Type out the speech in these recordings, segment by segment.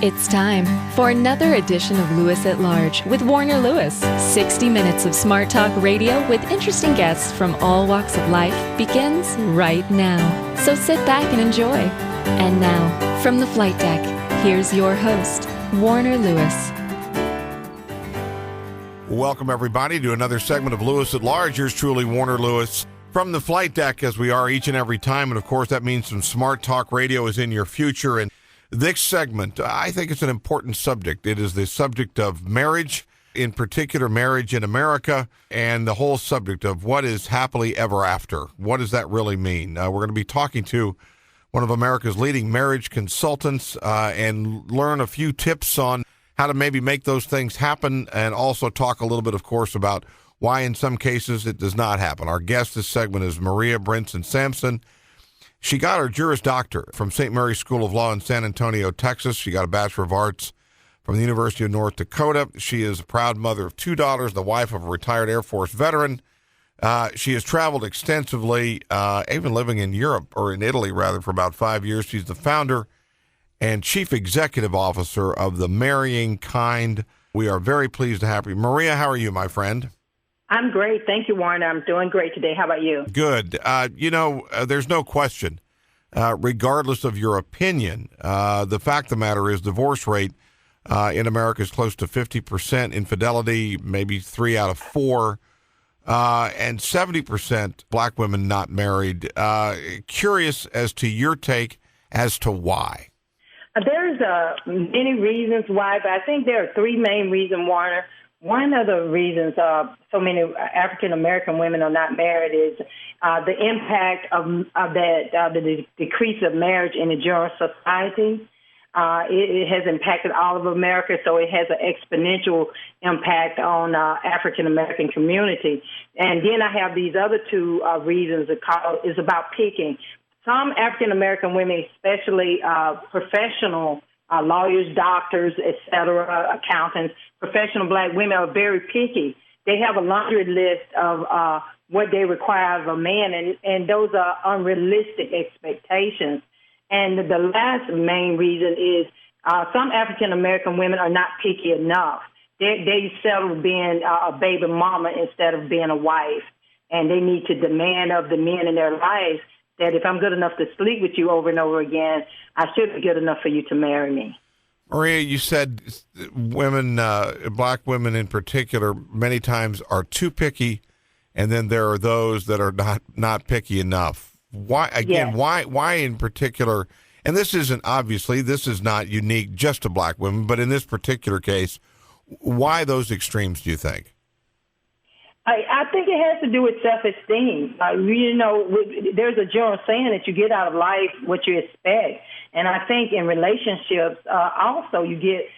It's time for another edition of Lewis at Large with Warner Lewis. 60 minutes of smart talk radio with interesting guests from all walks of life begins right now. So sit back and enjoy. And now, from the flight deck, here's your host, Warner Lewis. Welcome, everybody, to another segment of Lewis at Large. Yours truly, Warner Lewis, from the flight deck, as we are each and every time. And, of course, that means some smart talk radio is in your future. And this segment, I think it's an important subject. It is the subject of marriage, in particular marriage in America, and the whole subject of what is happily ever after. What does that really mean? We're going to be talking to one of America's leading marriage consultants and learn a few tips on how to maybe make those things happen, and also talk a little bit, of course, about why in some cases it does not happen. Our guest this segment is Maria Brinson Sampson. She got her Juris Doctor from St. Mary's School of Law in San Antonio, Texas. She got a Bachelor of Arts from the University of North Dakota. She is a proud mother of two daughters, the wife of a retired Air Force veteran. She has traveled extensively, even living in Europe, or in Italy, rather, for about 5 years. She's the founder and Chief Executive Officer of The Marrying Kind. We are very pleased to have you. Maria, how are you, my friend? I'm great. Thank you, Warren. I'm doing great today. How about you? Good. There's no question, regardless of your opinion, the fact of the matter is divorce rate in America is close to 50%, infidelity, maybe 3 out of 4, and 70% black women not married. Curious as to your take as to why. There's many reasons why, but I think there are three main reasons, Warner. One of the reasons so many African-American women are not married is the impact of the decrease of marriage in the general society. It has impacted all of America, so it has an exponential impact on African-American community. And then I have these other two reasons. It's about picking. Some African-American women, especially professional lawyers, doctors, et cetera, accountants, professional black women are very picky. They have a laundry list of what they require of a man, and those are unrealistic expectations. And the last main reason is some African-American women are not picky enough. They settle being a baby mama instead of being a wife, and they need to demand of the men in their lives that if I'm good enough to sleep with you over and over again, I should be good enough for you to marry me. Maria, you said women, black women in particular, many times are too picky, and then there are those that are not picky enough. Why, again, yes. Why in particular, and this is not unique just to black women, but in this particular case, why those extremes, do you think? I think it has to do with self-esteem. There's a general saying that you get out of life what you expect. And I think in relationships, also you get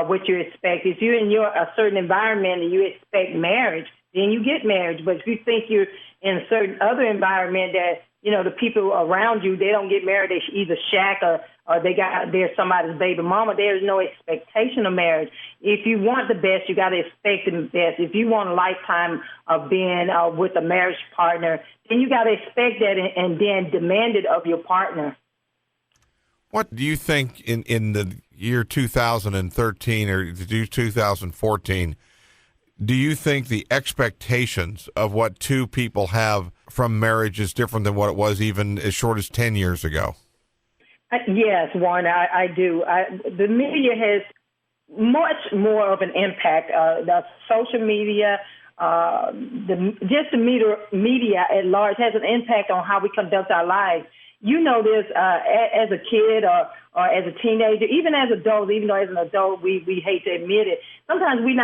what you expect. If you're in a certain environment and you expect marriage, then you get marriage. But if you think you're in a certain other environment that, the people around you, they don't get married, they either shack or they're somebody's baby mama. There's no expectation of marriage. If you want the best, you got to expect the best. If you want a lifetime of being with a marriage partner, then you got to expect that and then demand it of your partner. What do you think in the year 2013 or 2014, do you think the expectations of what two people have from marriage is different than what it was even as short as 10 years ago? Yes, Warren, I do. The media has much more of an impact. The social media, the media at large has an impact on how we conduct our lives. This as a kid or as a teenager, even as adults, even though as an adult we hate to admit it, sometimes we're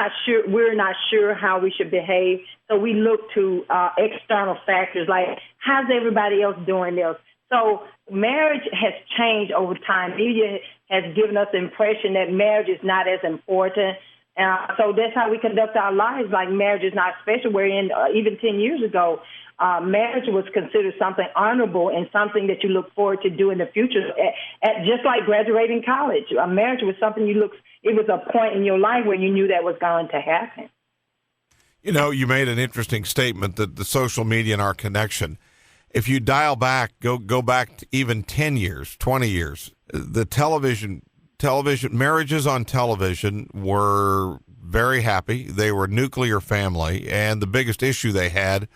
not sure how we should behave. So we look to external factors like how's everybody else doing this. So marriage has changed over time. Media has given us the impression that marriage is not as important. So that's how we conduct our lives. Like marriage is not special. Wherein even 10 years ago, marriage was considered something honorable and something that you look forward to do in the future. Just like graduating college, marriage was something it was a point in your life where you knew that was going to happen. You made an interesting statement that the social media and our connection. If you dial back, go back to even 10 years, 20 years, the television television, marriages on television were very happy. They were a nuclear family, and the biggest issue they had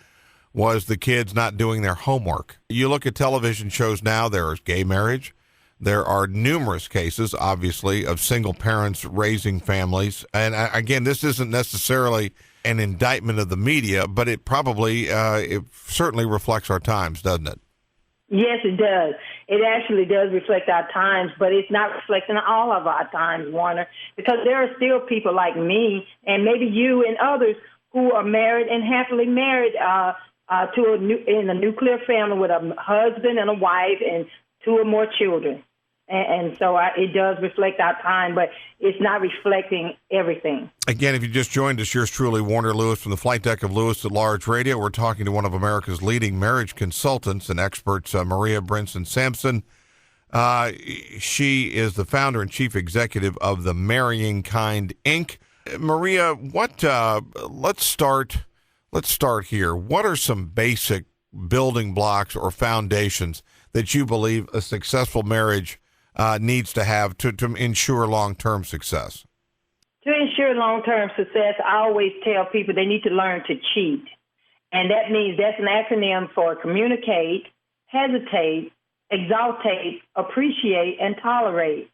was the kids not doing their homework. You look at television shows now, there is gay marriage. There are numerous cases, obviously, of single parents raising families. And again, this isn't necessarily an indictment of the media, but it probably, it certainly reflects our times, doesn't it? Yes, it does. It actually does reflect our times, but it's not reflecting all of our times, Warner, because there are still people like me and maybe you and others who are married and happily married in a nuclear family with a husband and a wife and 2 or more children. And so it does reflect our time, but it's not reflecting everything. Again, if you just joined us, yours truly, Warner Lewis, from the flight deck of Lewis at Large Radio. We're talking to one of America's leading marriage consultants and experts, Maria Brinson Sampson. She is the founder and chief executive of the Marrying Kind, Inc. Maria, let's start here. What are some basic building blocks or foundations that you believe a successful marriage needs to have to ensure long-term success? To ensure long-term success, I always tell people they need to learn to cheat. And that means that's an acronym for communicate, hesitate, exaltate, appreciate, and tolerate.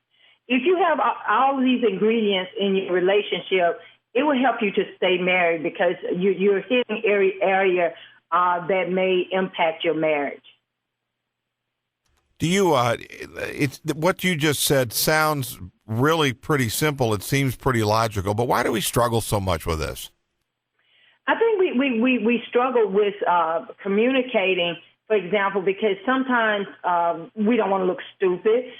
If you have all of these ingredients in your relationship, it will help you to stay married because you're hitting every area that may impact your marriage. Do you? It's what you just said sounds really pretty simple. It seems pretty logical, but why do we struggle so much with this? I think we struggle with communicating, for example, because sometimes we don't want to look stupid.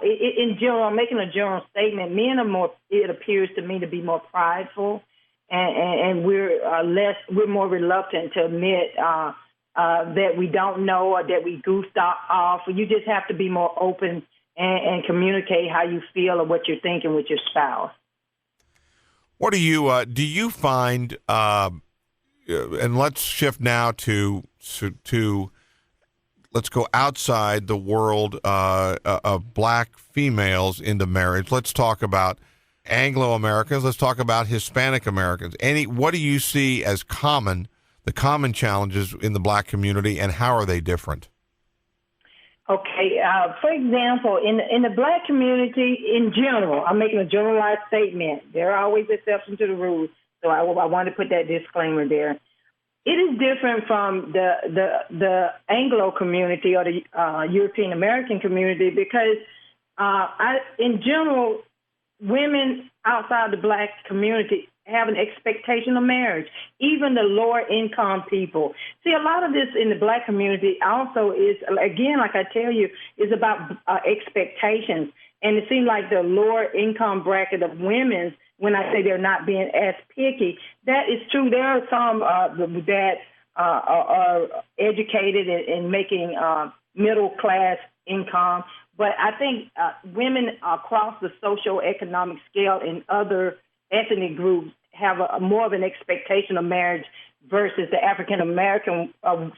In general, I'm making a general statement. Men are more. It appears to me to be more prideful, and we're more reluctant to admit that we don't know or that we goofed off. You just have to be more open and communicate how you feel or what you're thinking with your spouse. What do you find, and let's shift now to let's go outside the world of black females into marriage. Let's talk about Anglo-Americans. Let's talk about Hispanic Americans. What do you see as the common challenges in the black community, and how are they different? Okay. For example, in the black community in general, I'm making a generalized statement. There are always exceptions to the rules, so I want to put that disclaimer there. It is different from the Anglo community or the European American community because, in general, women outside the black community have an expectation of marriage, even the lower income people. See, a lot of this in the black community also is, again, like I tell you, is about expectations. And it seems like the lower income bracket of women, when I say they're not being as picky, that is true. There are some that are educated in making middle class income. But I think women across the socioeconomic scale in other ethnic groups have more of an expectation of marriage versus the African-American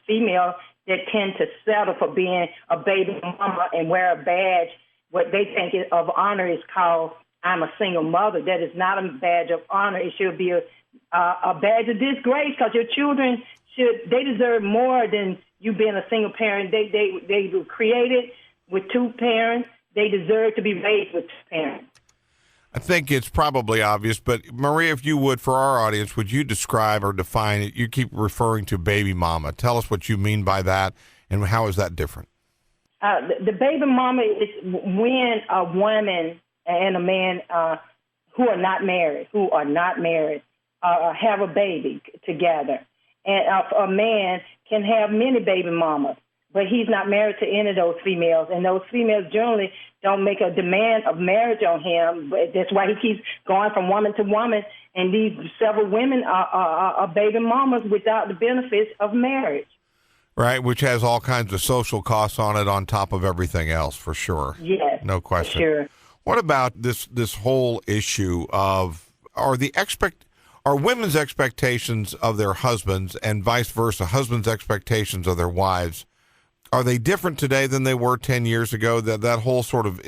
female that tend to settle for being a baby mama and wear a badge. What they think of honor is called, I'm a single mother. That is not a badge of honor. It should be a badge of disgrace because your children they deserve more than you being a single parent. They were created with 2 parents. They deserve to be raised with 2 parents. I think it's probably obvious, but Maria, if you would, for our audience, would you describe or define it? You keep referring to baby mama. Tell us what you mean by that, and how is that different? The baby mama is when a woman and a man who are not married have a baby together. And a man can have many baby mamas, but he's not married to any of those females. And those females generally don't make a demand of marriage on him. But that's why he keeps going from woman to woman. And these several women are baby mamas without the benefits of marriage. Right, which has all kinds of social costs on it on top of everything else, for sure. Yes, no question. Sure. What about this whole issue of are women's expectations of their husbands and vice versa, husbands' expectations of their wives, are they different today than they were 10 years ago? That whole sort of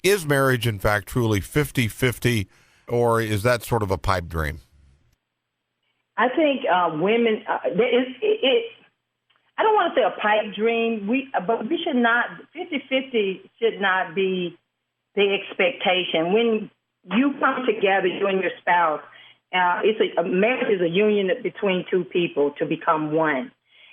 Is marriage, in fact, truly 50-50, or is that sort of a pipe dream? I think women, I don't want to say a pipe dream, but we should not, 50-50 should not be the expectation. When you come together, you and your spouse, marriage is a union between two people to become one.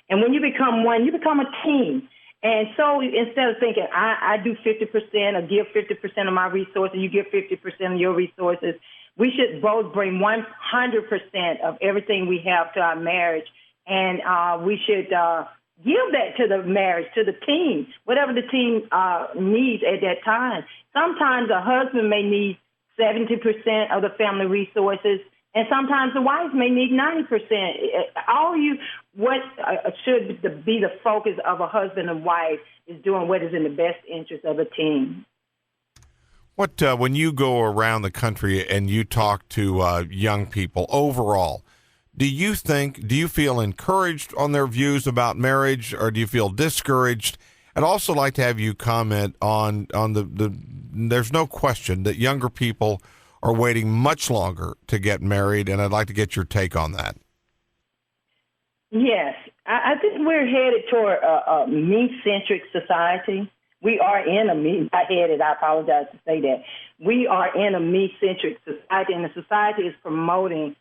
And when you become one, you become a team. And so instead of thinking, I do 50% or give 50% of my resources, you give 50% of your resources, we should both bring 100% of everything we have to our marriage. And we should give that to the marriage, to the team, whatever the team needs at that time. Sometimes a husband may need 70% of the family resources, and sometimes the wife may need 90%. What should be the focus of a husband and wife is doing what is in the best interest of the team. What when you go around the country and you talk to young people overall, do you feel encouraged on their views about marriage, or do you feel discouraged? I'd also like to have you comment on the there's no question that younger people are waiting much longer to get married, and I'd like to get your take on that. Yes, I think we're headed toward a me-centric society. We are in I apologize to say that. We are in a me-centric society, and the society is promoting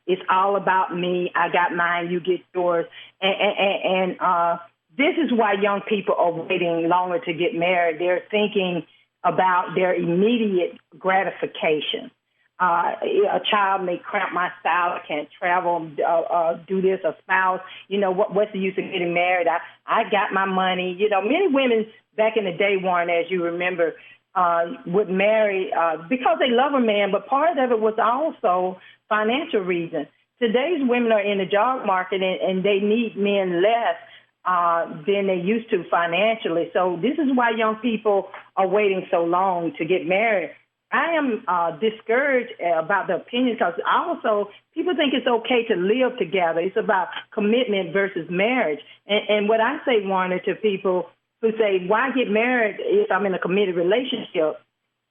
it's all about me. I got mine, you get yours. And this is why young people are waiting longer to get married. They're thinking about their immediate gratification. A child may cramp my style. I can't travel, do this, a spouse. What's the use of getting married? I got my money. Many women back in the day, Warren, as you remember, would marry because they love a man, but part of it was also financial reasons. Today's women are in the job market and they need men less than they used to financially. So this is why young people are waiting so long to get married. I am discouraged about the opinion because also people think it's okay to live together. It's about commitment versus marriage. And what I say, Warner, to people who say, why get married if I'm in a committed relationship?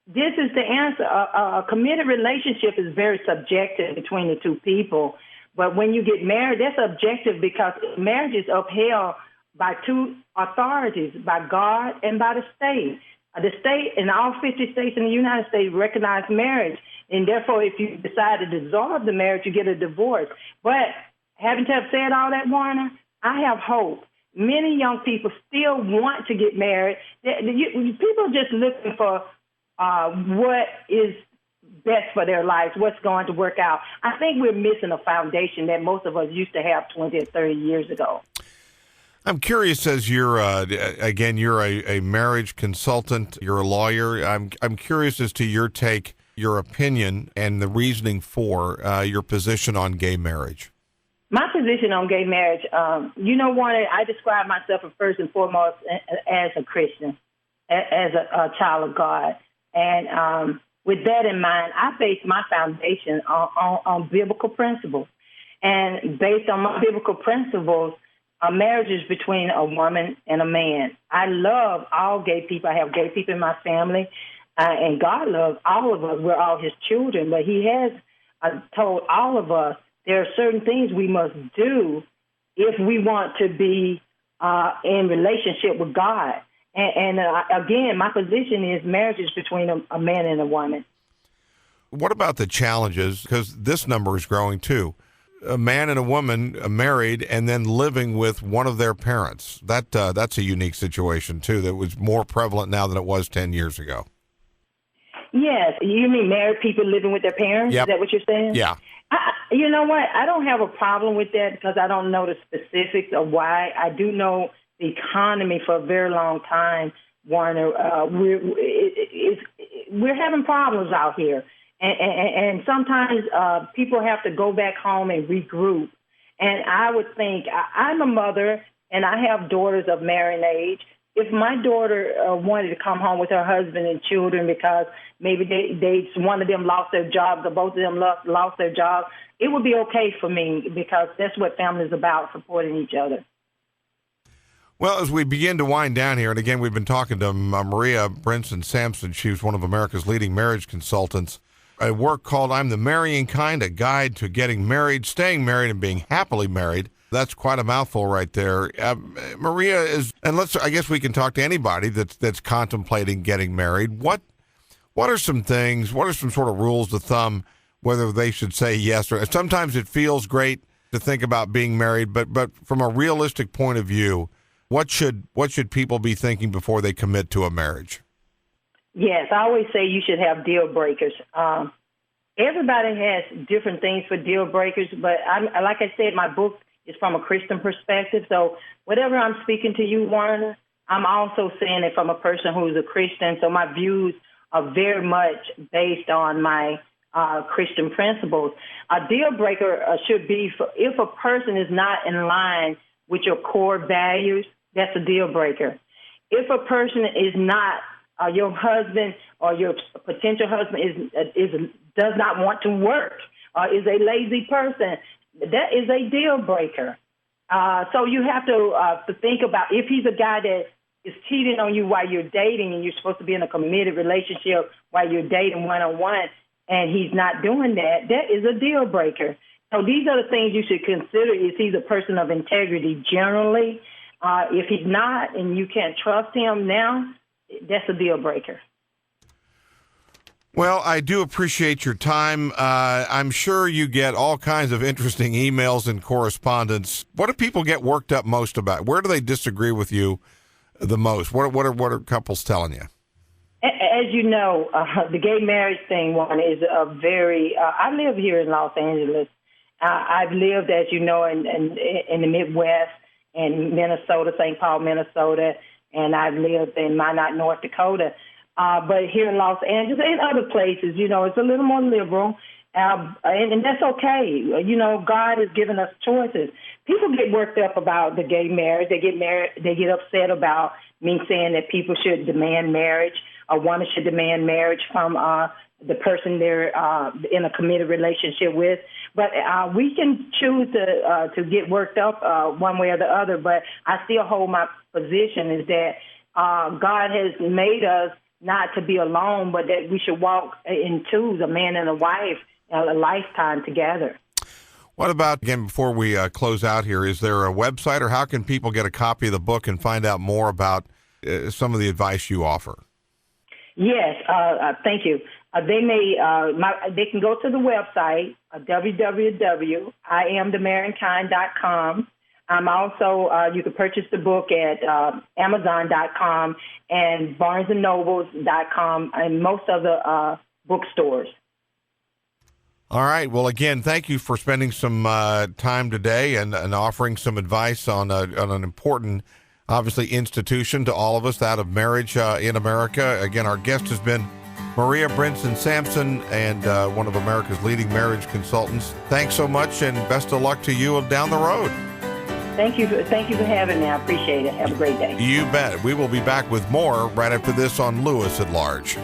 This is the answer. A committed relationship is very subjective between the two people. But when you get married, that's objective because marriage is upheld by two authorities, by God and by the state. The state in all 50 states in the United States recognize marriage. And therefore, if you decide to dissolve the marriage, you get a divorce. But having to have said all that, Warner, I have hope. Many young people still want to get married. People are just looking for what is best for their lives, what's going to work out. I think we're missing a foundation that most of us used to have 20 or 30 years ago. I'm curious, as you're a marriage consultant, you're a lawyer. I'm curious as to your take, your opinion, and the reasoning for your position on gay marriage. My position on gay marriage, Warner, I describe myself first and foremost as a Christian, as a child of God. And with that in mind, I base my foundation on biblical principles. And based on my biblical principles, a marriage is between a woman and a man. I love all gay people. I have gay people in my family, and God loves all of us. We're all his children, but he has told all of us there are certain things we must do if we want to be in relationship with God. And again, my position is marriage is between a man and a woman. What about the challenges? Because this number is growing too. A man and a woman married and then living with one of their parents. That's a unique situation, too, that was more prevalent now than it was 10 years ago. Yes. You mean married people living with their parents? Yep. Is that what you're saying? Yeah. You know what? I don't have a problem with that because I don't know the specifics of why. I do know the economy for a very long time, Warner. We're having problems out here. And sometimes people have to go back home and regroup. And I would think, I'm a mother, and I have daughters of marrying age. If my daughter wanted to come home with her husband and children because maybe they one of them lost their jobs or both of them lost their jobs, it would be okay for me because that's what family is about, supporting each other. Well, as we begin to wind down here, and again, we've been talking to Maria Brinson Sampson. She's one of America's leading marriage consultants. A work called I'm the Marrying Kind, a guide to getting married, staying married, and being happily married. That's quite a mouthful right there. Maria is, and I guess we can talk to anybody that's contemplating getting married. What are some things, what are some sort of rules of thumb, whether they should say yes or sometimes it feels great to think about being married, but from a realistic point of view, what should people be thinking before they commit to a marriage? Yes, I always say you should have deal breakers. Everybody has different things for deal breakers, but like I said, my book is from a Christian perspective. So whatever I'm speaking to you, Warner, I'm also saying it from a person who's a Christian. So my views are very much based on my Christian principles. A deal breaker should be if a person is not in line with your core values, that's a deal breaker. If a person is not your husband or your potential husband does not want to work or is a lazy person, that is a deal breaker. So you have to think about if he's a guy that is cheating on you while you're dating and you're supposed to be in a committed relationship while you're dating one-on-one and he's not doing that, that is a deal breaker. So these are the things you should consider. Is he a person of integrity generally? If he's not and you can't trust him now, that's a deal breaker. Well, I do appreciate your time. I'm sure you get all kinds of interesting emails and correspondence. What do people get worked up most about? Where do they disagree with you the most? What are couples telling you? As you know, the gay marriage thing, one is a very. I live here in Los Angeles. I've lived, as you know, in the Midwest, in Minnesota, St. Paul, Minnesota, and I've lived in Minot, North Dakota. But here in Los Angeles and other places, you know, it's a little more liberal, and that's okay. You know, God has given us choices. People get worked up about the gay marriage. They get upset about me saying that people should demand marriage, or one should demand marriage from the person they're in a committed relationship with. But we can choose to get worked up one way or the other. But I still hold my position is that God has made us not to be alone, but that we should walk in twos, a man and a wife, a lifetime together. What about, again, before we close out here, is there a website or how can people get a copy of the book and find out more about some of the advice you offer? Yes, thank you. They can go to the website, www.iamthemarryingkind.com. Also, you can purchase the book at Amazon.com and BarnesandNobles.com and most of the bookstores. All right. Well, again, thank you for spending some time today and offering some advice on an important, obviously, institution to all of us, that of marriage in America. Again, our guest has been Maria Brinson Sampson, and one of America's leading marriage consultants. Thanks so much, and best of luck to you down the road. Thank you for having me. I appreciate it. Have a great day. You bet. We will be back with more right after this on Lewis at Large.